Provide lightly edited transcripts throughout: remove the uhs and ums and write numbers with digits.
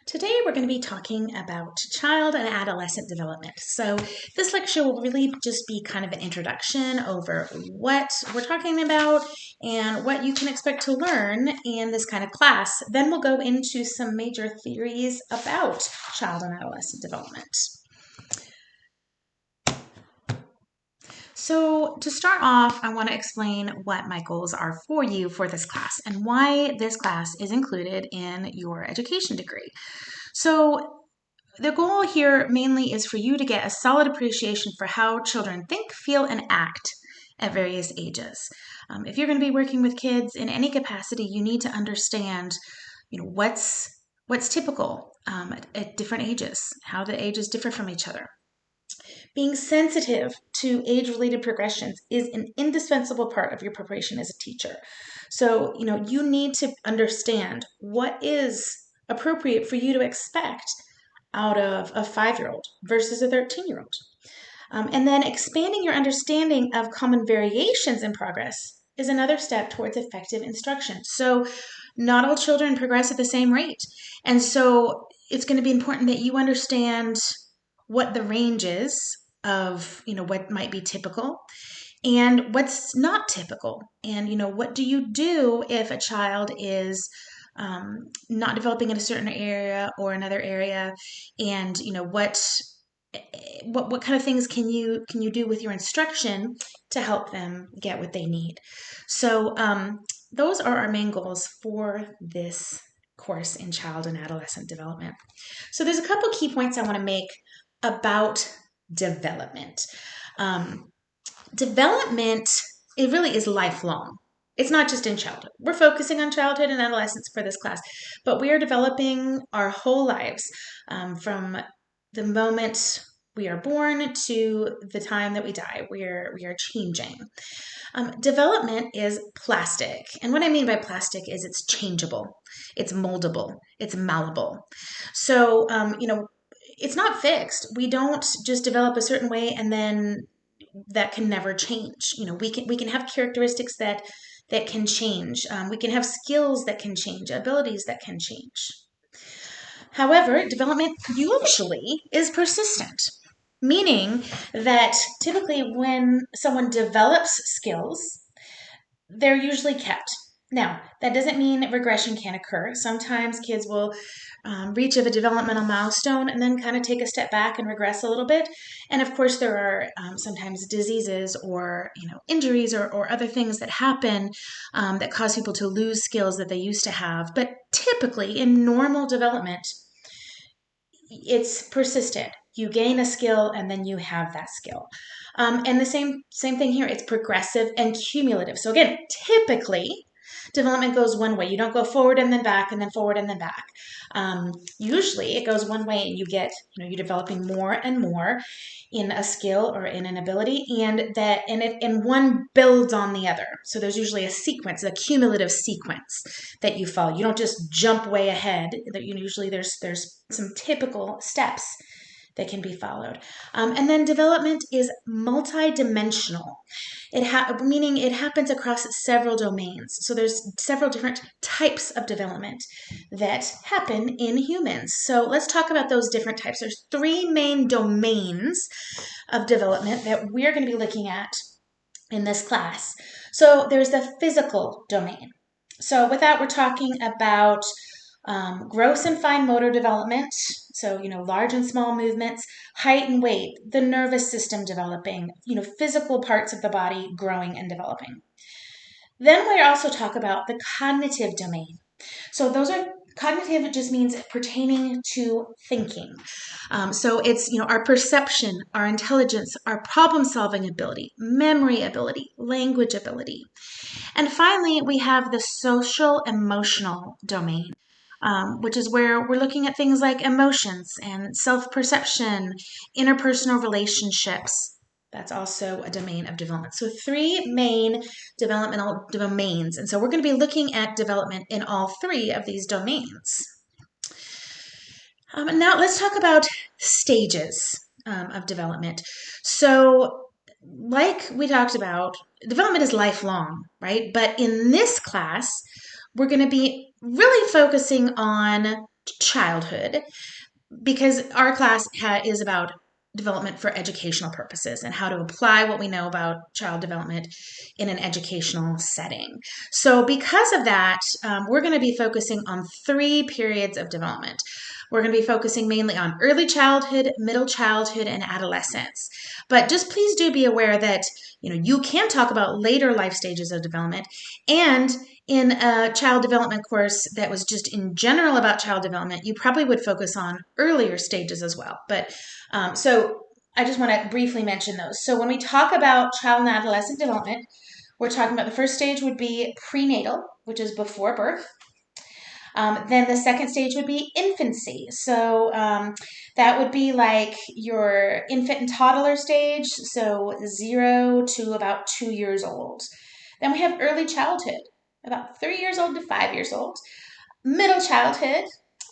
Today we're going to be talking about child and adolescent development. So this lecture will really just be kind of an introduction over what we're talking about and what you can expect to learn in this kind of class. Then we'll go into some major theories about child and adolescent development. So to start off, I want to explain what my goals are for you for this class and why this class is included in your education degree. So the goal here mainly is for you to get a solid appreciation for how children think, feel, and act at various ages. If you're going to be working with kids in any capacity, you need to understand, what's typical at different ages, how the ages differ from each other. Being sensitive to age-related progressions is an indispensable part of your preparation as a teacher. So, you need to understand what is appropriate for you to expect out of a 5-year-old versus a 13-year-old. And then expanding your understanding of common variations in progress is another step towards effective instruction. So not all children progress at the same rate. And so it's going to be important that you understand what the range is of, what might be typical and what's not typical. And, what do you do if a child is not developing in a certain area or another area, and what kind of things can you do with your instruction to help them get what they need. So those are our main goals for this course in child and adolescent development. So there's a couple key points I want to make about development. Development, it really is lifelong. It's not just in childhood. We're focusing on childhood and adolescence for this class, but we are developing our whole lives from the moment we are born to the time that we die. We are changing. Development is plastic. And what I mean by plastic is it's changeable, it's moldable, it's malleable. So, it's not fixed. We don't just develop a certain way and then that can never change. We can have characteristics that can change. We can have skills that can change, abilities that can change. However, development usually is persistent, meaning that typically when someone develops skills, they're usually kept. Now, that doesn't mean regression can't occur. Sometimes kids will reach of a developmental milestone and then kind of take a step back and regress a little bit. And of course, there are sometimes diseases or injuries or other things that happen that cause people to lose skills that they used to have. But typically, in normal development, it's persistent. You gain a skill and then you have that skill. And the same thing here. It's progressive and cumulative. So again, typically, development goes one way. You don't go forward and then back and then forward and then back. Usually it goes one way and you get, you're developing more and more in a skill or in an ability, and one builds on the other. So there's usually a sequence, a cumulative sequence that you follow. You don't just jump way ahead. Usually there's some typical steps that can be followed. And then development is multidimensional. Meaning it happens across several domains. So there's several different types of development that happen in humans. So let's talk about those different types. There's 3 main domains of development that we're going to be looking at in this class. So there's the physical domain. So with that, we're talking about gross and fine motor development, so large and small movements, height and weight, the nervous system developing, physical parts of the body growing and developing. Then we also talk about the cognitive domain. So those are cognitive. It just means pertaining to thinking. So it's our perception, our intelligence, our problem-solving ability, memory ability, language ability, and finally we have the social emotional domain. Which is where we're looking at things like emotions and self-perception, interpersonal relationships. That's also a domain of development. So 3 main developmental domains. And so we're going to be looking at development in all 3 of these domains. Now let's talk about stages of development. So like we talked about, development is lifelong, right? But in this class, we're going to be really focusing on childhood, because our class is about development for educational purposes and how to apply what we know about child development in an educational setting. So because of that, we're going to be focusing on 3 periods of development. We're going to be focusing mainly on early childhood, middle childhood, and adolescence. But just please do be aware that you can talk about later life stages of development, and in a child development course that was just in general about child development, you probably would focus on earlier stages as well. But so I just want to briefly mention those. So when we talk about child and adolescent development, we're talking about the first stage would be prenatal, which is before birth. Then the second stage would be infancy. So that would be like your infant and toddler stage, so 0 to about 2 years old. Then we have early childhood, about 3 years old to 5 years old. Middle childhood,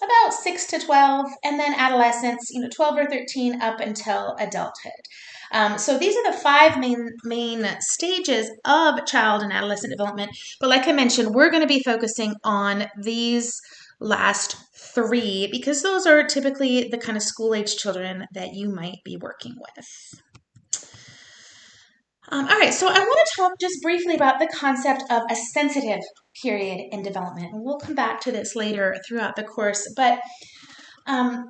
about 6 to 12, and then adolescence, 12 or 13 up until adulthood. So these are the 5 main stages of child and adolescent development. But like I mentioned, we're going to be focusing on these last 3 because those are typically the kind of school-age children that you might be working with. All right, so I want to talk just briefly about the concept of a sensitive period in development. And we'll come back to this later throughout the course. But the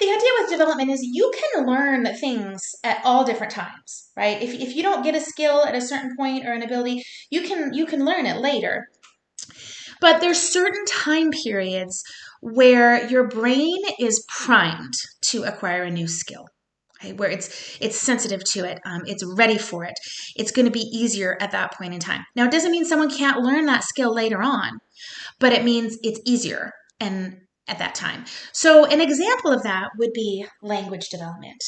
idea with development is you can learn things at all different times, right? If you don't get a skill at a certain point or an ability, you can learn it later. But there's certain time periods where your brain is primed to acquire a new skill. Where it's sensitive to it, it's ready for it. It's going to be easier at that point in time. Now, it doesn't mean someone can't learn that skill later on, but it means it's easier and at that time. So an example of that would be language development.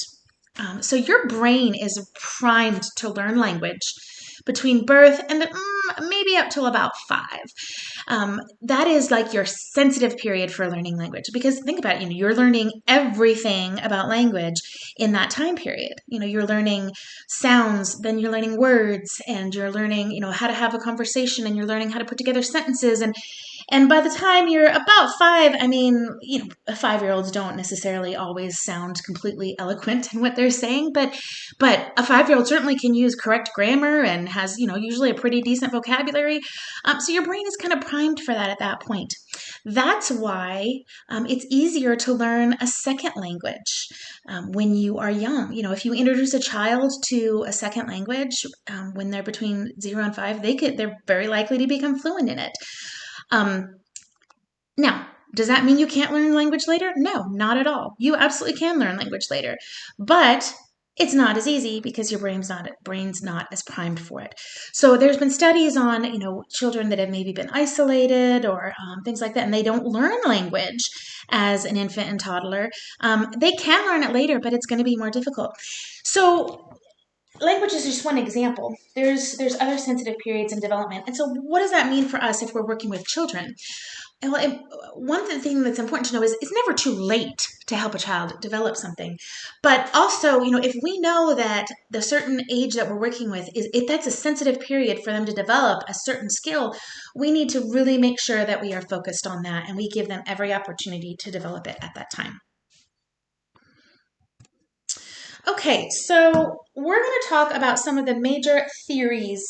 So your brain is primed to learn language between birth and maybe up till about 5. That is like your sensitive period for learning language, because think about it, you're learning everything about language in that time period. You're learning sounds, then you're learning words, and you're learning, how to have a conversation, and you're learning how to put together sentences. And by the time you're about 5, 5-year-olds don't necessarily always sound completely eloquent in what they're saying, but a 5-year-old certainly can use correct grammar and has, usually a pretty decent vocabulary. So your brain is kind of primed for that at that point. That's why it's easier to learn a second language when you are young. If you introduce a child to a second language when they're between 0 and 5, they're very likely to become fluent in it. Now, does that mean you can't learn language later? No, not at all. You absolutely can learn language later, but it's not as easy because your brain's not as primed for it. So there's been studies on, children that have maybe been isolated or things like that, and they don't learn language as an infant and toddler. They can learn it later, but it's going to be more difficult. So language is just one example. There's other sensitive periods in development. And so what does that mean for us if we're working with children? Well, one thing that's important to know is it's never too late to help a child develop something. But also, if we know that the certain age that we're working with if that's a sensitive period for them to develop a certain skill, we need to really make sure that we are focused on that and we give them every opportunity to develop it at that time. Okay, so we're going to talk about some of the major theories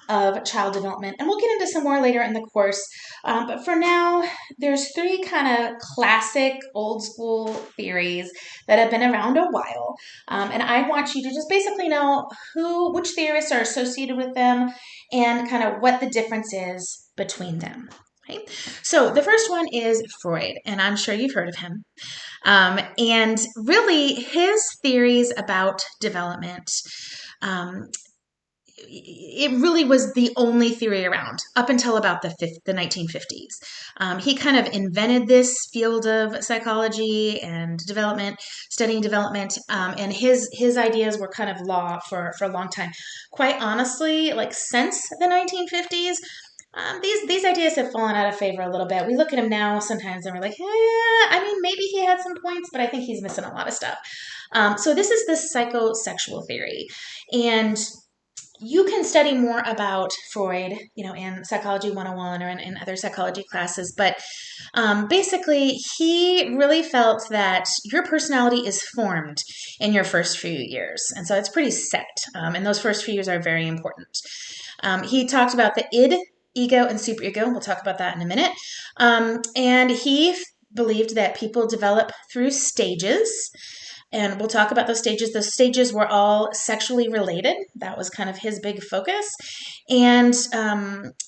of child development, and we'll get into some more later in the course. But for now, there's 3 kind of classic old school theories that have been around a while, and I want you to just basically know which theorists are associated with them and kind of what the difference is between them. Okay? So the first one is Freud, and I'm sure you've heard of him. And really, his theories about development, it really was the only theory around up until about the 1950s. He kind of invented this field of psychology and development, studying development, and his ideas were kind of law for a long time. Quite honestly, like since the 1950s, these ideas have fallen out of favor a little bit. We look at him now sometimes and we're like, maybe he had some points, but I think he's missing a lot of stuff. So this is the psychosexual theory. And you can study more about Freud, in Psychology 101 or in other psychology classes, but basically, he really felt that your personality is formed in your first few years. And so it's pretty set. And those first few years are very important. He talked about the id, ego, and superego. We'll talk about that in a minute. And he believed that people develop through stages. And we'll talk about those stages. Those stages were all sexually related. That was kind of his big focus. And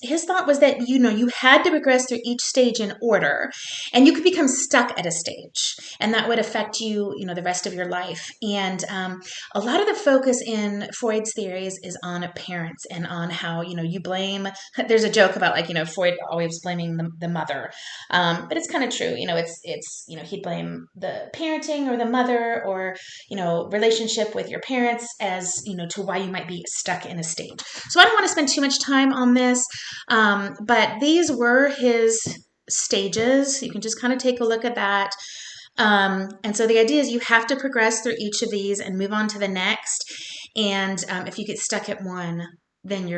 his thought was that, you had to progress through each stage in order, and you could become stuck at a stage, and that would affect you, the rest of your life. And a lot of the focus in Freud's theories is on parents and on how, you blame. There's a joke about Freud always blaming the mother. But it's kind of true. It's he'd blame the parenting or the mother or, relationship with your parents as, to why you might be stuck in a stage. So I don't want to spend too much time on this, but these were his stages. You can just kind of take a look at that. And so the idea is you have to progress through each of these and move on to the next. And if you get stuck at one, then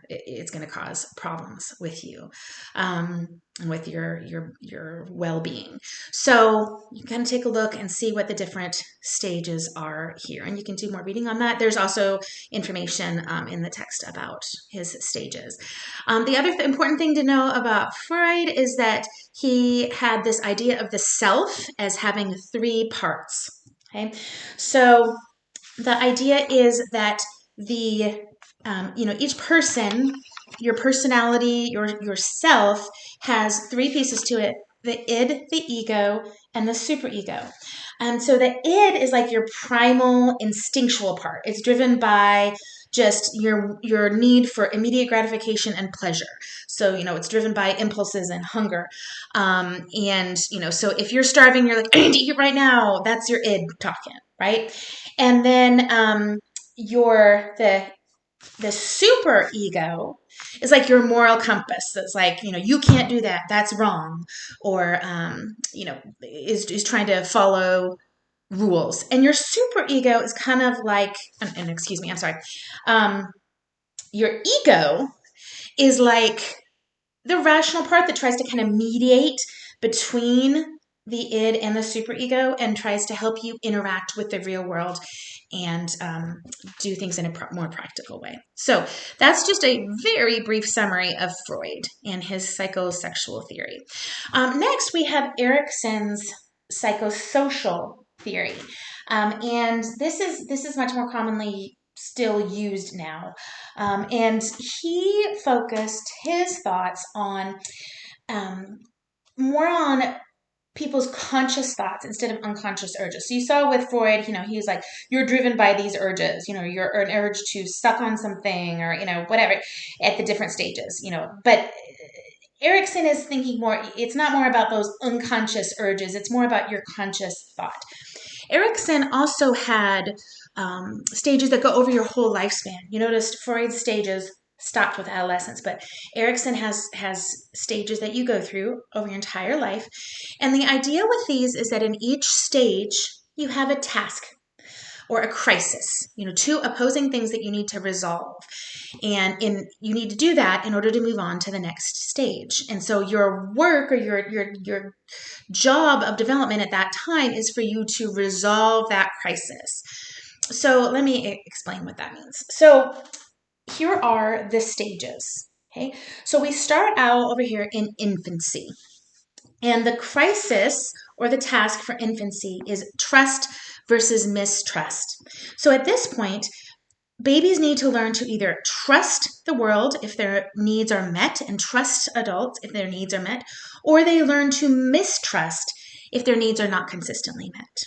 it's gonna cause problems with you, and with your well-being. So you can take a look and see what the different stages are here, and you can do more reading on that. There's also information in the text about his stages. The other important thing to know about Freud is that he had this idea of the self as having 3 parts. Okay, so the idea is that each person, your personality, yourself has 3 pieces to it: the id, the ego, and the superego. So the id is like your primal instinctual part. It's driven by just your need for immediate gratification and pleasure. So, it's driven by impulses and hunger. So if you're starving, you're like, I need to eat right now. That's your id talking, right? And then the super ego is like your moral compass. That's like, you can't do that. That's wrong. Or, is trying to follow rules. And your super ego is kind of like, and excuse me, I'm sorry. Your ego is like the rational part that tries to kind of mediate between the id and the superego and tries to help you interact with the real world and do things in a more practical way. So that's just a very brief summary of Freud and his psychosexual theory. Next, we have Erikson's psychosocial theory. And this is much more commonly still used now. And he focused his thoughts on more on people's conscious thoughts instead of unconscious urges. So you saw with Freud, he's like, you're driven by these urges, you're an urge to suck on something or, whatever at the different stages, but Erikson is thinking more, it's not more about those unconscious urges, it's more about your conscious thought. Erikson also had stages that go over your whole lifespan. You noticed Freud's stages stopped with adolescence, but Erikson has stages that you go through over your entire life. And the idea with these is that in each stage, you have a task or a crisis, 2 opposing things that you need to resolve. And you need to do that in order to move on to the next stage. And so your work or your job of development at that time is for you to resolve that crisis. So let me explain what that means. So here are the stages. Okay, so we start out over here in infancy. And the crisis or the task for infancy is trust versus mistrust. So at this point, babies need to learn to either trust the world if their needs are met and trust adults if their needs are met, or they learn to mistrust if their needs are not consistently met.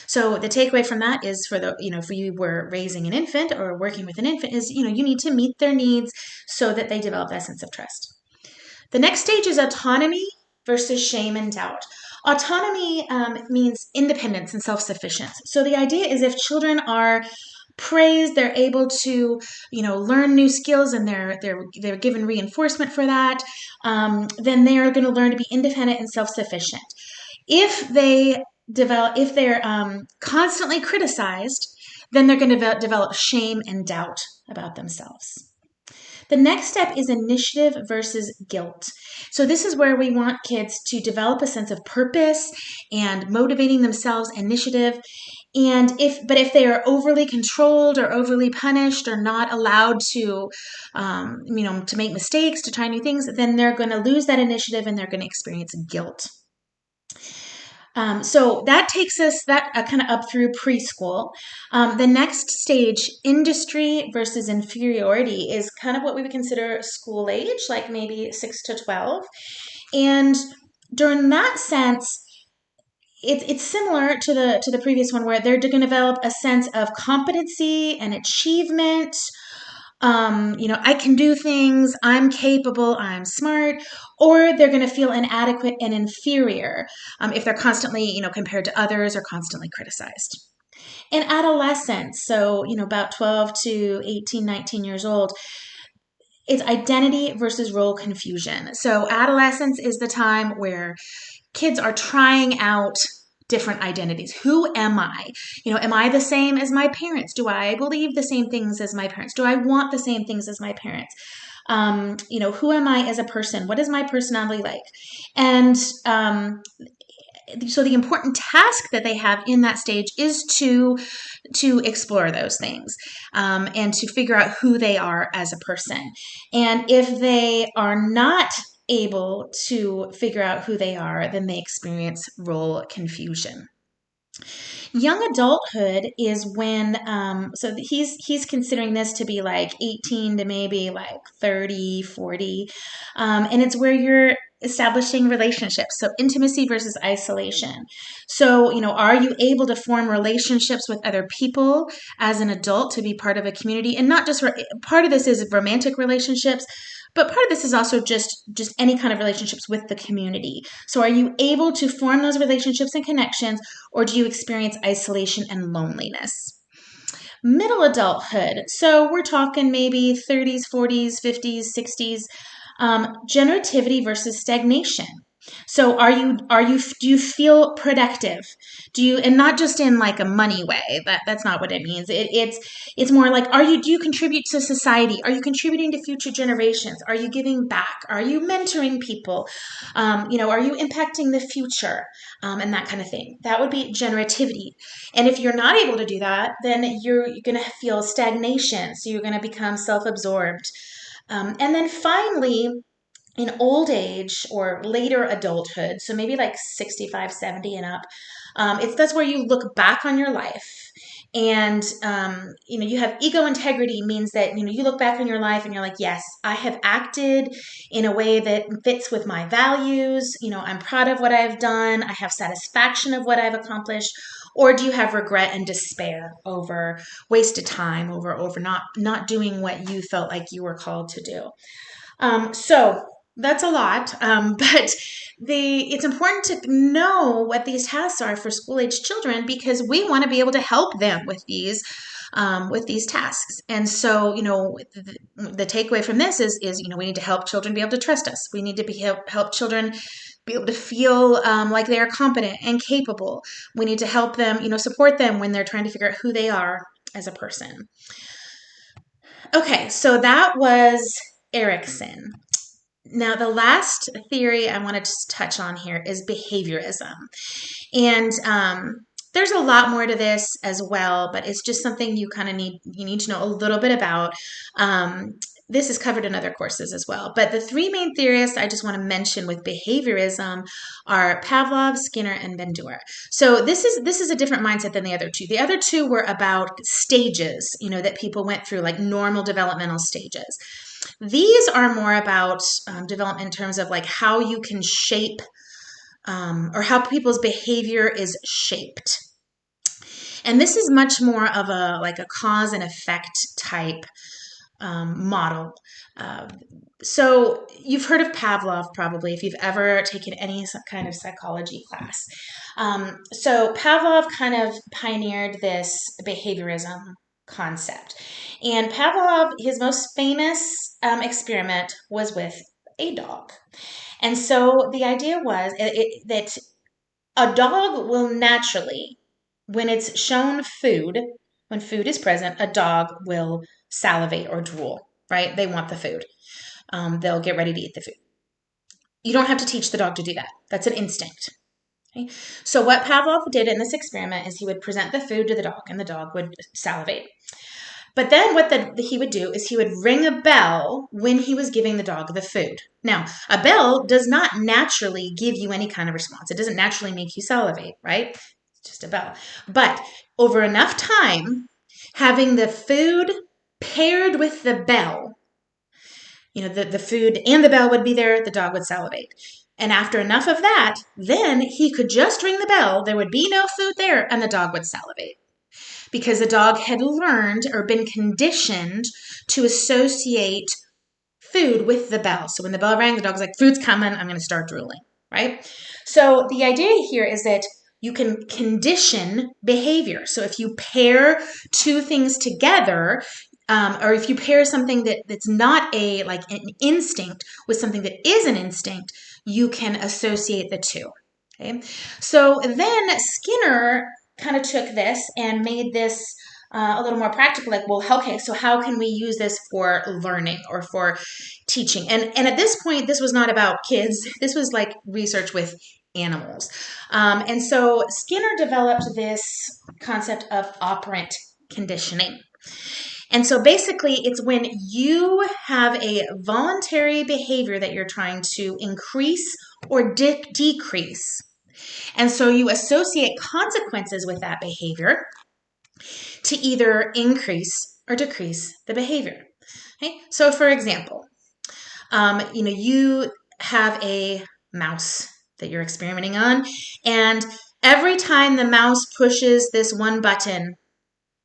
So the takeaway from that is if you were raising an infant or working with an infant is, you need to meet their needs so that they develop that sense of trust. The next stage is autonomy versus shame and doubt. Autonomy means independence and self-sufficiency. So the idea is if children are praised, they're able to, learn new skills and they're given reinforcement for that, then they are going to learn to be independent and self-sufficient. If they're constantly criticized, then they're going to develop shame and doubt about themselves. The next step is initiative versus guilt. So this is where we want kids to develop a sense of purpose and motivating themselves, initiative. But if they are overly controlled or overly punished or not allowed to, to make mistakes, to try new things, then they're going to lose that initiative and they're going to experience guilt. So that takes us kind of up through preschool. The next stage, industry versus inferiority, is kind of what we would consider school age, like maybe 6 to 12. And during that sense, it's similar to the previous one, where they're going to develop a sense of competency and achievement. I can do things, I'm capable, I'm smart, or they're going to feel inadequate and inferior if they're constantly, compared to others or constantly criticized. In adolescence, so, about 12 to 18, 19 years old, it's identity versus role confusion. So adolescence is the time where kids are trying out different identities. Who am I? Am I the same as my parents? Do I believe the same things as my parents? Do I want the same things as my parents? Who am I as a person? What is my personality like? And so the important task that they have in that stage is to explore those things, and to figure out who they are as a person. And if they are not able to figure out who they are, then they experience role confusion. Young adulthood is when, he's considering this to be like 18 to maybe like 30, 40. And it's where you're establishing relationships. So intimacy versus isolation. So, are you able to form relationships with other people as an adult to be part of a community? And not just, part of this is romantic relationships, but part of this is also just any kind of relationships with the community. So are you able to form those relationships and connections, or do you experience isolation and loneliness? Middle adulthood. So we're talking maybe 30s, 40s, 50s, 60s. Generativity versus stagnation. So do you feel productive? And not just in like a money way, that's not what it means. It's more like, do you contribute to society? Are you contributing to future generations? Are you giving back? Are you mentoring people? Are you impacting the future? And that kind of thing. That would be generativity. And if you're not able to do that, then you're going to feel stagnation. So you're going to become self-absorbed. And then finally, in old age or later adulthood, so maybe like 65, 70 and up, that's where you look back on your life. And, you have ego integrity, means that, you look back on your life and you're like, yes, I have acted in a way that fits with my values. I'm proud of what I've done. I have satisfaction of what I've accomplished. Or do you have regret and despair over wasted time, over not doing what you felt like you were called to do? So that's a lot, but it's important to know what these tasks are for school-age children, because we want to be able to help them with these tasks. And so, the takeaway from this is we need to help children be able to trust us. We need to help children be able to feel like they are competent and capable. We need to help them, support them when they're trying to figure out who they are as a person. Okay, so that was Erikson. Now, the last theory I wanted to touch on here is behaviorism. And there's a lot more to this as well, but it's just something you need to know a little bit about. This is covered in other courses as well. But the three main theorists I just want to mention with behaviorism are Pavlov, Skinner, and Bandura. So this is a different mindset than the other two. The other two were about stages, that people went through, like normal developmental stages. These are more about development in terms of like how you can shape or how people's behavior is shaped. And this is much more of a cause and effect type model. So you've heard of Pavlov probably if you've ever taken any kind of psychology class. So Pavlov kind of pioneered this behaviorism concept. And Pavlov, his most famous experiment was with a dog. And so the idea was that a dog will naturally, when it's shown food, when food is present, a dog will salivate or drool, right? They want the food. They'll get ready to eat the food. You don't have to teach the dog to do that. That's an instinct. Okay? So what Pavlov did in this experiment is he would present the food to the dog, and the dog would salivate. But then what he would do is he would ring a bell when he was giving the dog the food. Now, a bell does not naturally give you any kind of response. It doesn't naturally make you salivate, right? It's just a bell. But over enough time, having the food paired with the bell, the food and the bell would be there, the dog would salivate. And after enough of that, then he could just ring the bell, there would be no food there, and the dog would salivate. Because the dog had learned or been conditioned to associate food with the bell. So when the bell rang, the dog's like, food's coming, I'm going to start drooling, right? So the idea here is that you can condition behavior. So if you pair two things together, or if you pair something that's not an instinct with something that is an instinct, you can associate the two. Okay, so then Skinner kind of took this and made this a little more practical. Like, well, okay, so how can we use this for learning or for teaching? And at this point, this was not about kids. This was like research with animals. And so Skinner developed this concept of operant conditioning. And so basically, it's when you have a voluntary behavior that you're trying to increase or decrease. And so you associate consequences with that behavior to either increase or decrease the behavior. Okay? So for example, you have a mouse that you're experimenting on, and every time the mouse pushes this one button,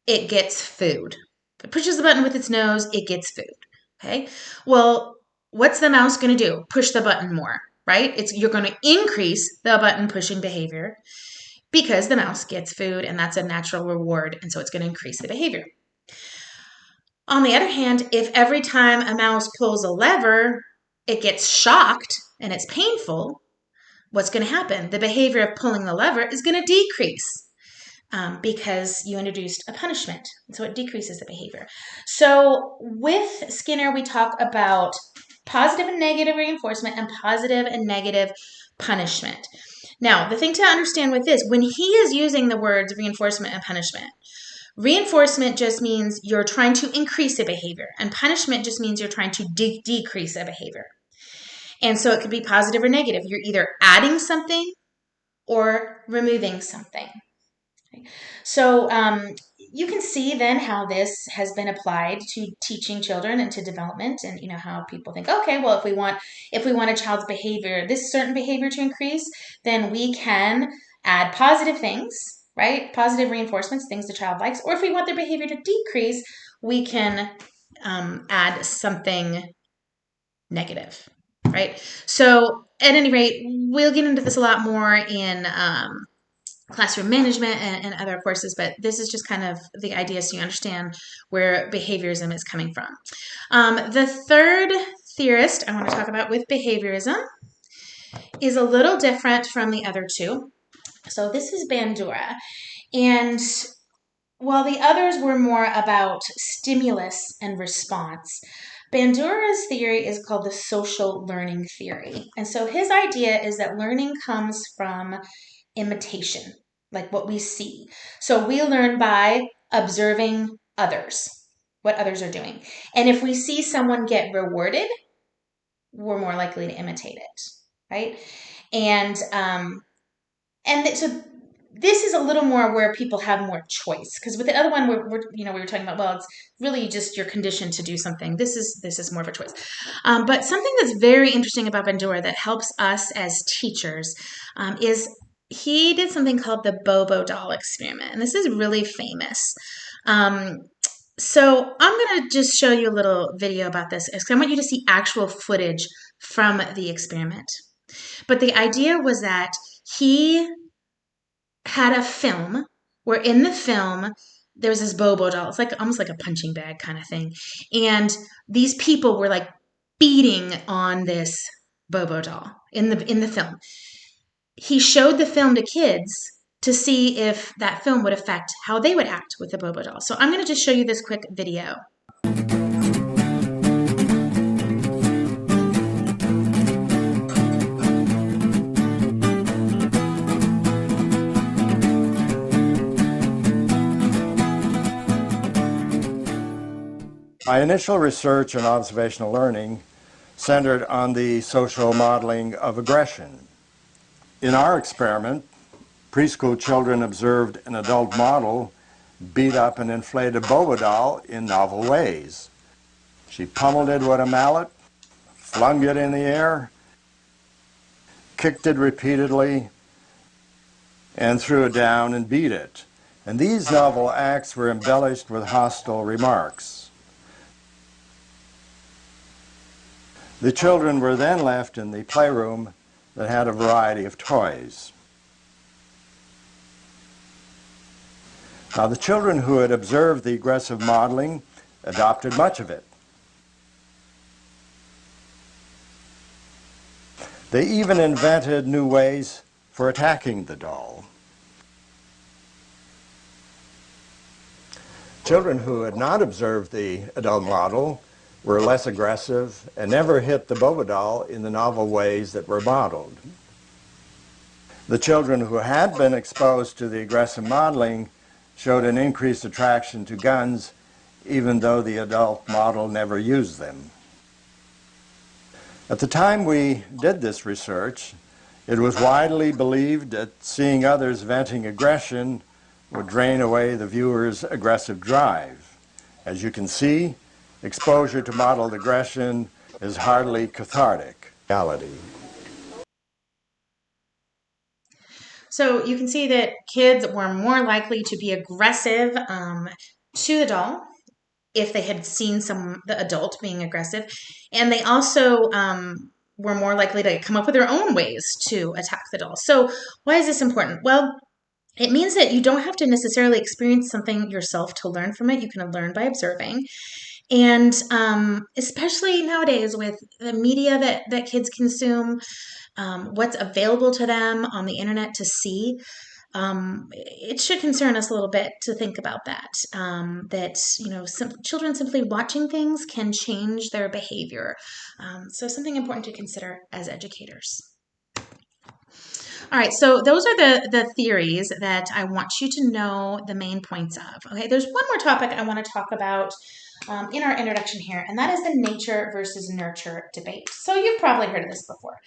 it gets food. If it pushes the button with its nose, it gets food. Okay? Well, what's the mouse going to do? Push the button more, right? You're going to increase the button pushing behavior because the mouse gets food, and that's a natural reward, and so it's going to increase the behavior. On the other hand, if every time a mouse pulls a lever, it gets shocked and it's painful, what's going to happen? The behavior of pulling the lever is going to decrease. Because you introduced a punishment. So it decreases the behavior. So with Skinner, we talk about positive and negative reinforcement and positive and negative punishment. Now, the thing to understand with this, when he is using the words reinforcement and punishment, reinforcement just means you're trying to increase a behavior, and punishment just means you're trying to decrease a behavior. And so it could be positive or negative. You're either adding something or removing something. So you can see then how this has been applied to teaching children and to development, and how people think, okay, well, if we want a child's behavior, this certain behavior to increase, then we can add positive things, right? Positive reinforcements, things the child likes. Or if we want their behavior to decrease, we can add something negative, right? So at any rate, we'll get into this a lot more in classroom management and other courses, but this is just kind of the idea so you understand where behaviorism is coming from. The third theorist I want to talk about with behaviorism is a little different from the other two. So this is Bandura. And while the others were more about stimulus and response, Bandura's theory is called the social learning theory. And so his idea is that learning comes from imitation, like what we see. So we learn by observing others, what others are doing. And if we see someone get rewarded, we're more likely to imitate it, right? And so this is a little more where people have more choice, because with the other one, we were talking about, well, it's really just you're conditioned to do something. This is more of a choice. But something that's very interesting about Bandura that helps us as teachers is he did something called the Bobo doll experiment, and this is really famous. So I'm going to just show you a little video about this, because I want you to see actual footage from the experiment. But the idea was that he had a film where in the film there was this Bobo doll. It's like almost like a punching bag kind of thing. And these people were like beating on this Bobo doll in the film. He showed the film to kids, to see if that film would affect how they would act with the Bobo doll. So I'm going to just show you this quick video. My initial research and observational learning centered on the social modeling of aggression. In our experiment, preschool children observed an adult model beat up an inflated Bobo doll in novel ways. She pummeled it with a mallet, flung it in the air, kicked it repeatedly, and threw it down and beat it. And these novel acts were embellished with hostile remarks. The children were then left in the playroom that had a variety of toys. Now, the children who had observed the aggressive modeling adopted much of it. They even invented new ways for attacking the doll. Children who had not observed the adult model were less aggressive and never hit the Bobo doll in the novel ways that were modeled. The children who had been exposed to the aggressive modeling showed an increased attraction to guns, even though the adult model never used them. At the time we did this research, it was widely believed that seeing others venting aggression would drain away the viewer's aggressive drive. As you can see, exposure to modeled aggression is hardly cathartic. Reality. So you can see that kids were more likely to be aggressive to the doll if they had seen the adult being aggressive, and they also were more likely to come up with their own ways to attack the doll. So why is this important? Well, it means that you don't have to necessarily experience something yourself to learn from it. You can learn by observing. And especially nowadays with the media that kids consume, what's available to them on the internet to see, it should concern us a little bit to think about that. Children simply watching things can change their behavior. So something important to consider as educators. All right, so those are the theories that I want you to know the main points of. Okay, there's one more topic I want to talk about in our introduction here, and that is the nature versus nurture debate. So you've probably heard of this before.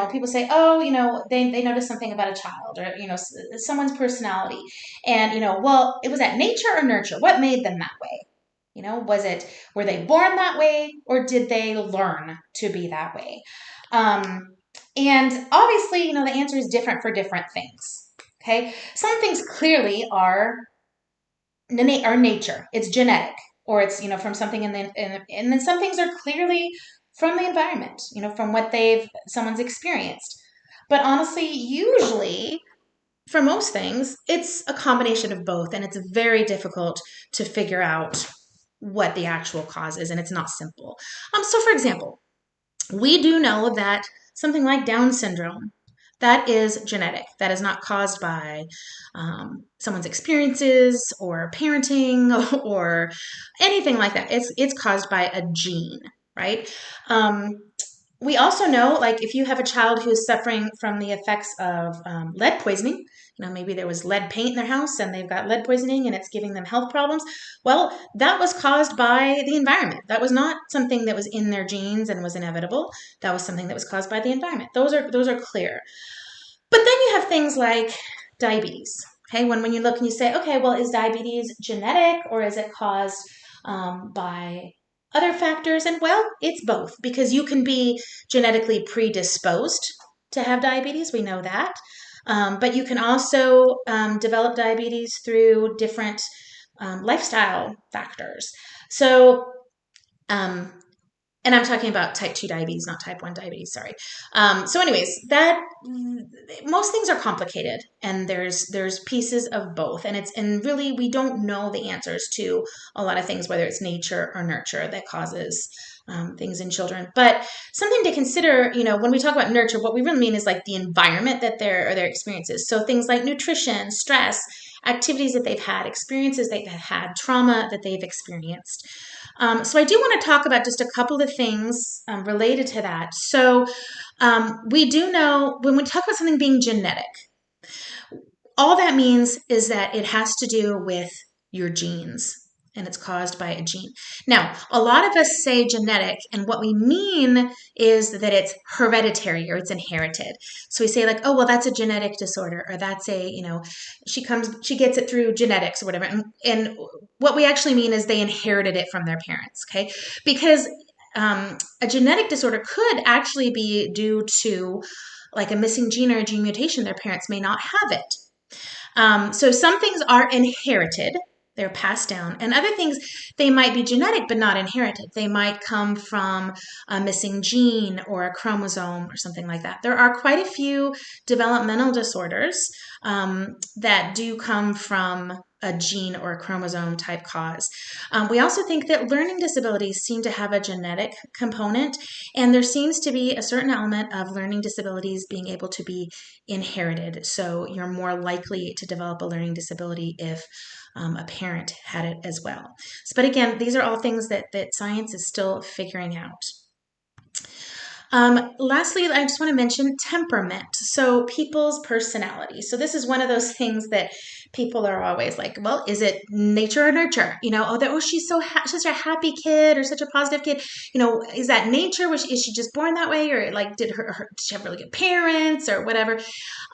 People say, oh, they notice something about a child or, someone's personality. And, well, it was that nature or nurture? What made them that way? Were they born that way or did they learn to be that way? And obviously, the answer is different for different things. Okay. Some things clearly are nature. It's genetic, or it's, from something and then some things are clearly from the environment, from what someone's experienced. But honestly, usually for most things, it's a combination of both, and it's very difficult to figure out what the actual cause is, and it's not simple. So for example, we do know that something like Down syndrome, that is genetic. That is not caused by someone's experiences or parenting or anything like that. It's caused by a gene, right? We also know, like, if you have a child who is suffering from the effects of lead poisoning, maybe there was lead paint in their house and they've got lead poisoning and it's giving them health problems. Well, that was caused by the environment. That was not something that was in their genes and was inevitable. That was something that was caused by the environment. Those are clear. But then you have things like diabetes. Okay, when you look and you say, okay, well, is diabetes genetic or is it caused by other factors? And well, it's both, because you can be genetically predisposed to have diabetes. We know that. But you can also develop diabetes through different lifestyle factors. So, and I'm talking about type 2 diabetes, not type 1 diabetes, sorry. So anyways, most things are complicated, and there's pieces of both, and really we don't know the answers to a lot of things, whether it's nature or nurture that causes things in children. But something to consider, when we talk about nurture, what we really mean is like the environment that their experiences. So things like nutrition, stress, activities that they've had, experiences they've had, trauma that they've experienced. So I do want to talk about just a couple of things related to that. So we do know when we talk about something being genetic, all that means is that it has to do with your genes and it's caused by a gene. Now, a lot of us say genetic, and what we mean is that it's hereditary or it's inherited. So we say like, oh, well, that's a genetic disorder, or that's she gets it through genetics or whatever. And what we actually mean is they inherited it from their parents, okay? Because a genetic disorder could actually be due to like a missing gene or a gene mutation. Their parents may not have it. So some things are inherited, they're passed down, and other things, they might be genetic but not inherited. They might come from a missing gene or a chromosome or something like that. There are quite a few developmental disorders that do come from a gene or a chromosome type cause. We also think that learning disabilities seem to have a genetic component, and there seems to be a certain element of learning disabilities being able to be inherited. So you're more likely to develop a learning disability if a parent had it as well. But again, these are all things that science is still figuring out. Lastly, I just want to mention temperament. So people's personality. So this is one of those things that people are always like, well, is it nature or nurture? She's such a happy kid or such a positive kid. Is that nature? Is she just born that way, or like did she have really good parents or whatever?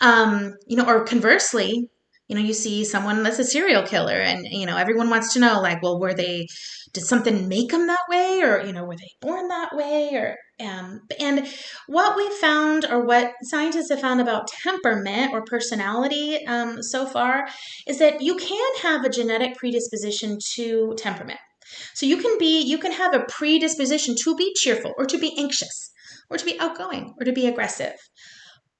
Or conversely, you see someone that's a serial killer, and everyone wants to know, like, well, did something make them that way, or were they born that way, or and what we found, or what scientists have found about temperament or personality so far, is that you can have a genetic predisposition to temperament. So you can have a predisposition to be cheerful or to be anxious or to be outgoing or to be aggressive.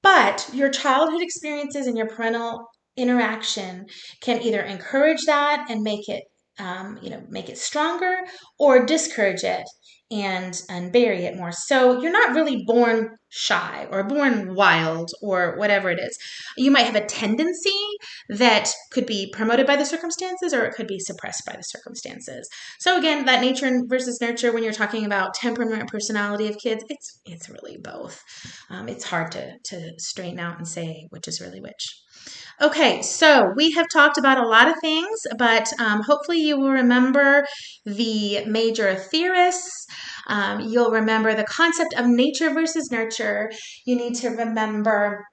But your childhood experiences and your parental interaction can either encourage that and make it stronger, or discourage it and bury it more. So you're not really born shy or born wild or whatever it is. You might have a tendency that could be promoted by the circumstances, or it could be suppressed by the circumstances. So again, that nature versus nurture, when you're talking about temperament and personality of kids, it's really both. It's hard to straighten out and say which is really which. Okay, so we have talked about a lot of things, but hopefully you will remember the major theorists. You'll remember the concept of nature versus nurture. You need to remember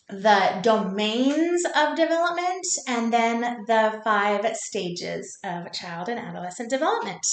the domains of development, and then the 5 stages of child and adolescent development.